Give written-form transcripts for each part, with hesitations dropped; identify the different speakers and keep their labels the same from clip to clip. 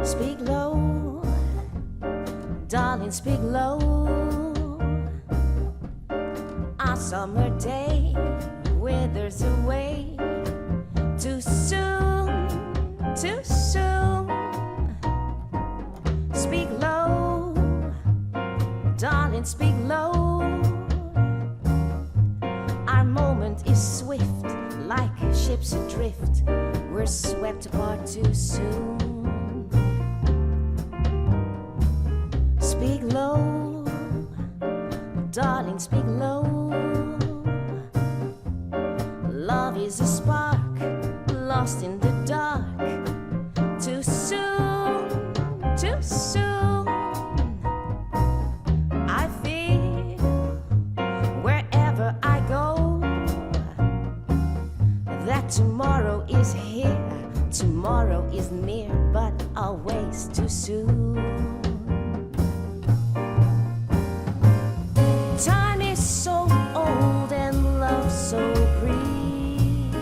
Speaker 1: Speak low, darling, speak low. Our summer day withers away too soon, too soon. Speak low, darling, speak low. Our moment is swift, like ships adrift. We're swept apart too soon. Speak low, darling, speak low. Love is a spark, lost in the dark. Too soon, too soon. I feel wherever I go that tomorrow is here, tomorrow is near, but always too soon. Time is so old and love so brief.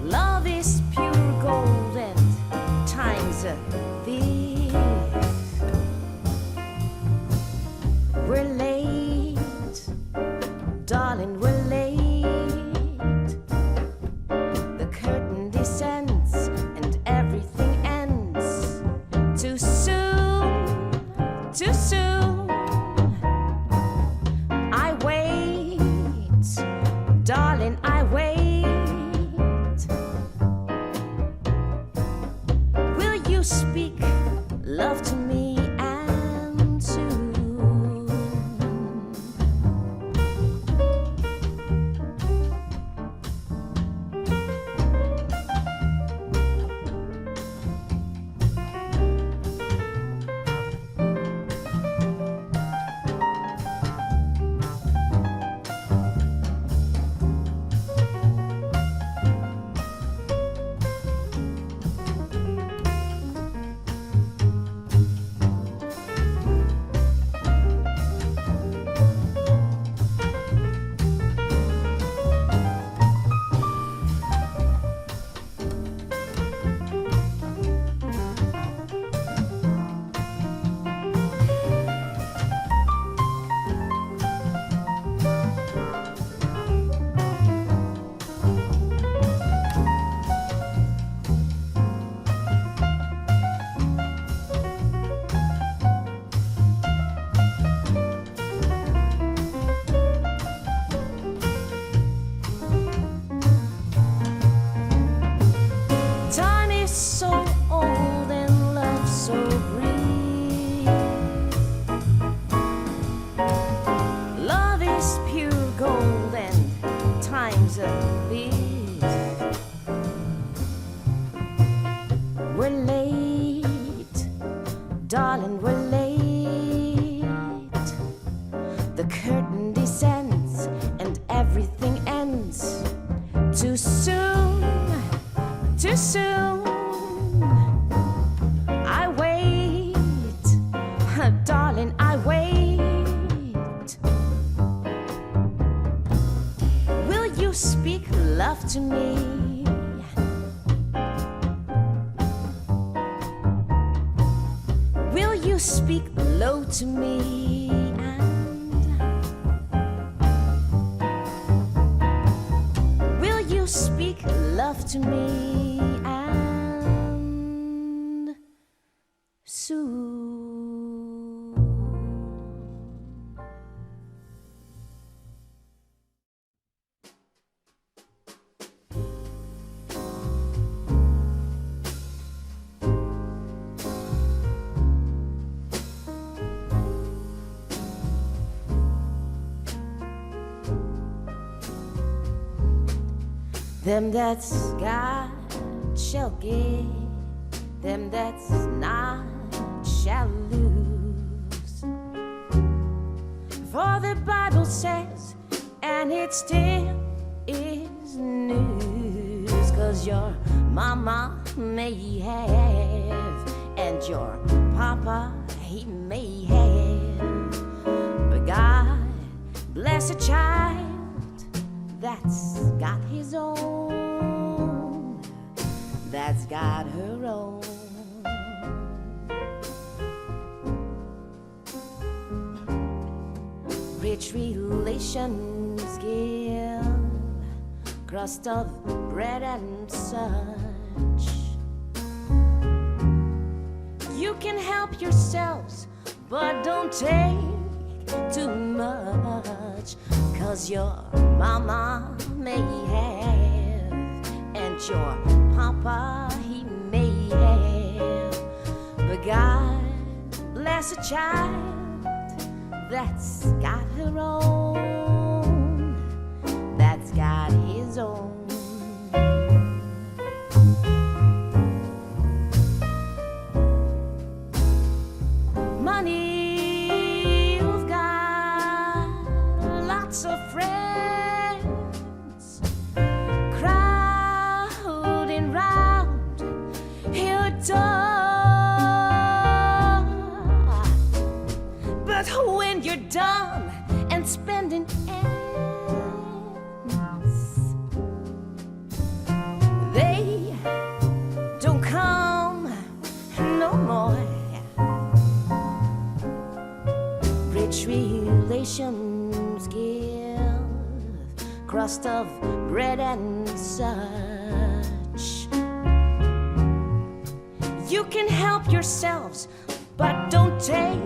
Speaker 1: Love is pure gold and time's a thief. We're late, darling, we're late. The curtain descends and everything ends too soon, too soon. I wait, darling, I wait. Will you speak love to me and soon? Time is so old and love so brief. Love is pure gold and time's a thief. We're late, darling, we're late. The curtain descends and everything ends too soon, too soon. I wait, darling, I wait. Will you speak love to me? Will you speak low to me? And will you speak love to me? And soon. Them that's got shall get, them that's not shall lose. For the Bible says, and it still is news, 'cause your mama may have, and your papa, he may have, but God bless a child that's got his own, that's got her own. Rich relations give crust of bread and such. You can help yourselves, but don't take too much, 'cause your mama may have, and your papa, he may have. But God bless a child that's got her own, that's got his own. Money, you've got lots of friends crowding round your door. But when you're done and spending ends, they don't come no more. Rich relations give crust of bread and such. You can help yourselves, but don't take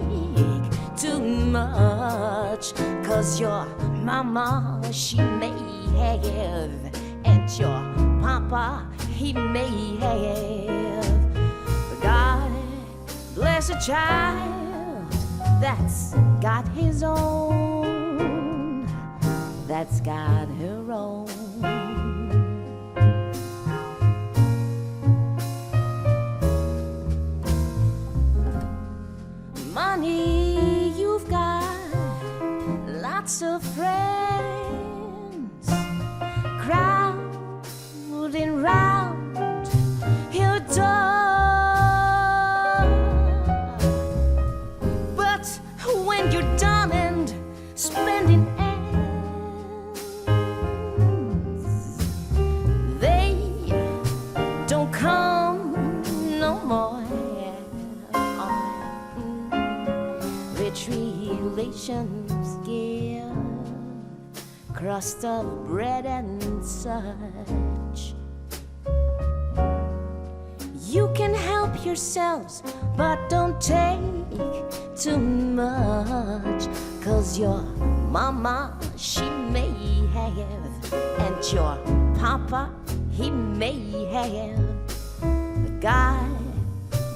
Speaker 1: too much, 'cause your mama, she may have, and your papa, he may have. But God bless a child that's got his own, that's got her own. Money, you've got lots of friends crowding round your door. But when you're done and spending ends, they don't come no more. Rich relations give crust of bread and such. You can help yourselves, but don't take too much, 'cause your mama, she may have, and your papa, he may have. But God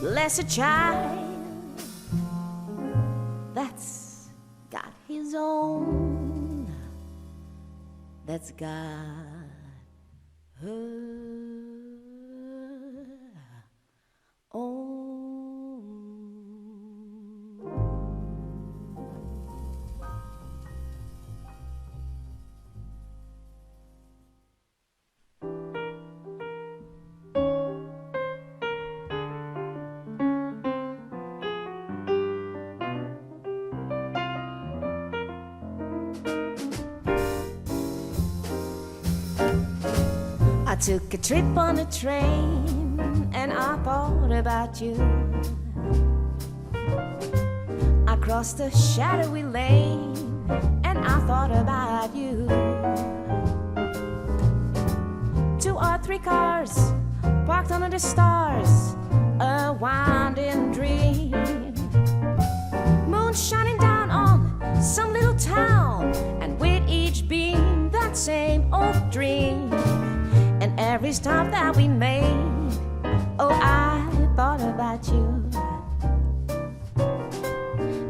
Speaker 1: bless a child that's got his own, that's got her own. I took a trip on a train and I thought about you. I crossed a shadowy lane and I thought about you. 2 or 3 cars parked under the stars, a winding dream. Moon shining down on some little town, and with each beam that same old dream. And every stop that we made, oh, I thought about you.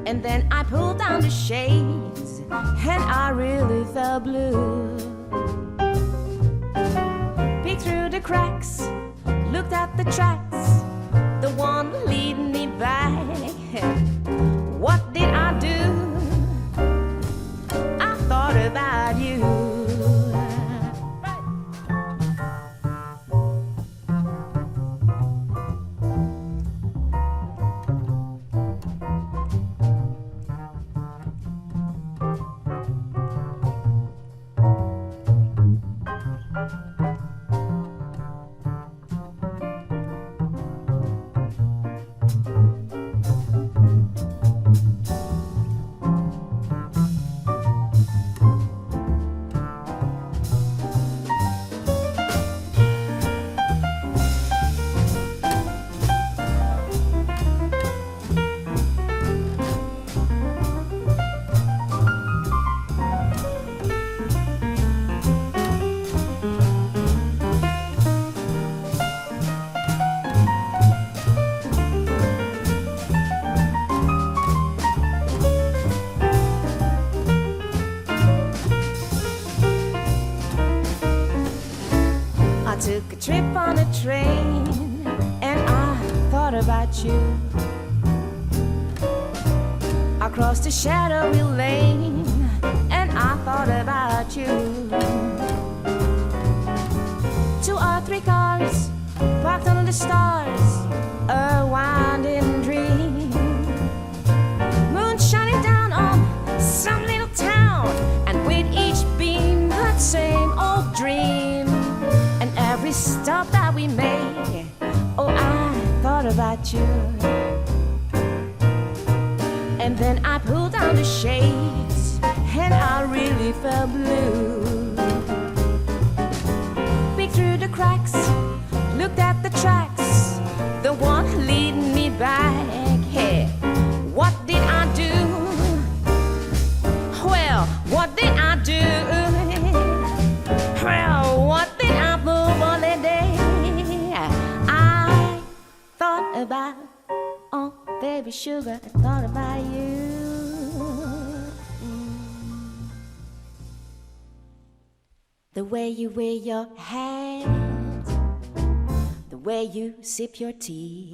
Speaker 1: And then I pulled down the shades and I really felt blue. Peeked through the cracks, looked at the tracks, the one leading me back. What did I do? I thought about you. about you. I crossed a shadowy lane and I thought about you. 2 or 3 cars parked under the stars, a winding dream. Moon shining down on some little town, and with each beam that same old dream. And every stop that we made, oh, I thought about you. And then I pulled down the shades and I really felt blue. Peeked through the cracks, looked at the tracks, the one leading me back. Hey, what did I do? Well, what did I do? Well, what did I do on that day? I thought about, oh baby sugar, I thought about you. The way you wear your hat, the way you sip your tea,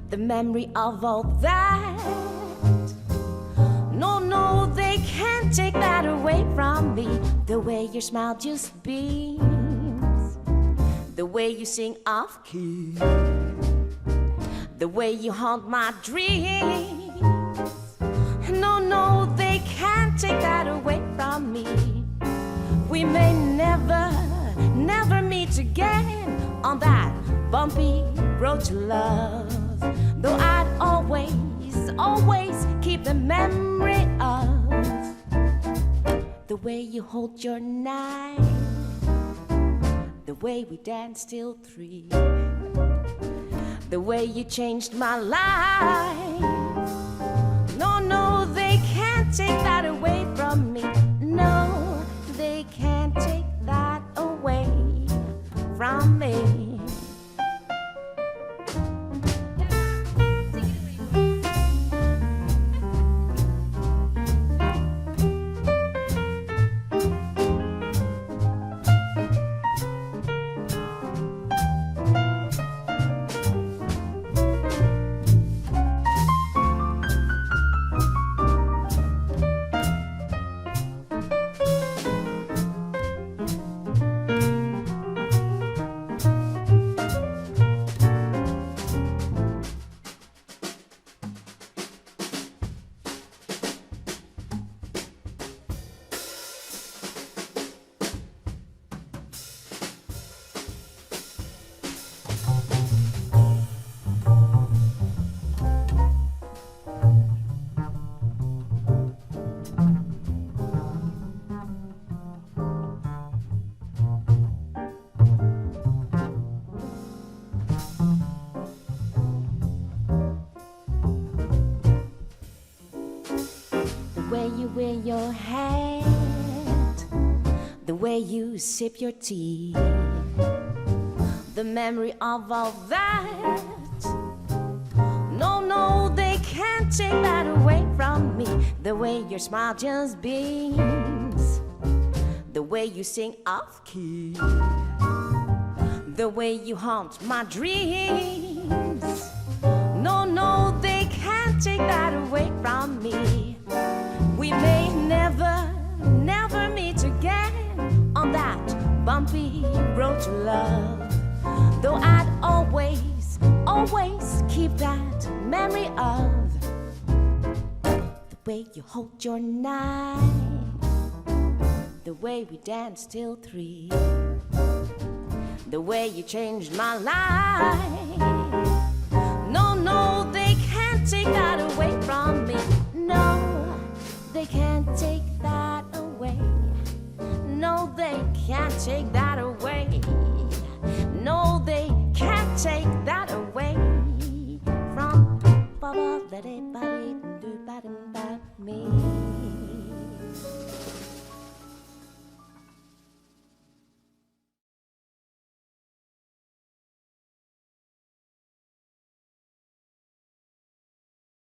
Speaker 1: the memory of all that. No, no, they can't take that away from me. The way your smile just beams, the way you sing off key, the way you haunt my dreams. No, no, they can't take that away from me. We may never, never meet again on that bumpy road to love, though I'd always, always keep the memory of the way you hold your knife, the way we danced till 3, the way you changed my life. No, no, they can't take that away from me. No, they can't take that away from me. The way you wear your hat, the way you sip your tea, the memory of all that. No, no, they can't take that away from me. The way your smile just beams, the way you sing off key, the way you haunt my dreams. No, no, they can't take that away from me. We may never, never meet again on that bumpy road to love, though I'd always, always keep that memory of the way you hold your knife, the way we danced till 3, the way you changed my life. No, no, they can't take that away from me. No, they can't take that away. No, they can't take that away. No, they can't take that away from me.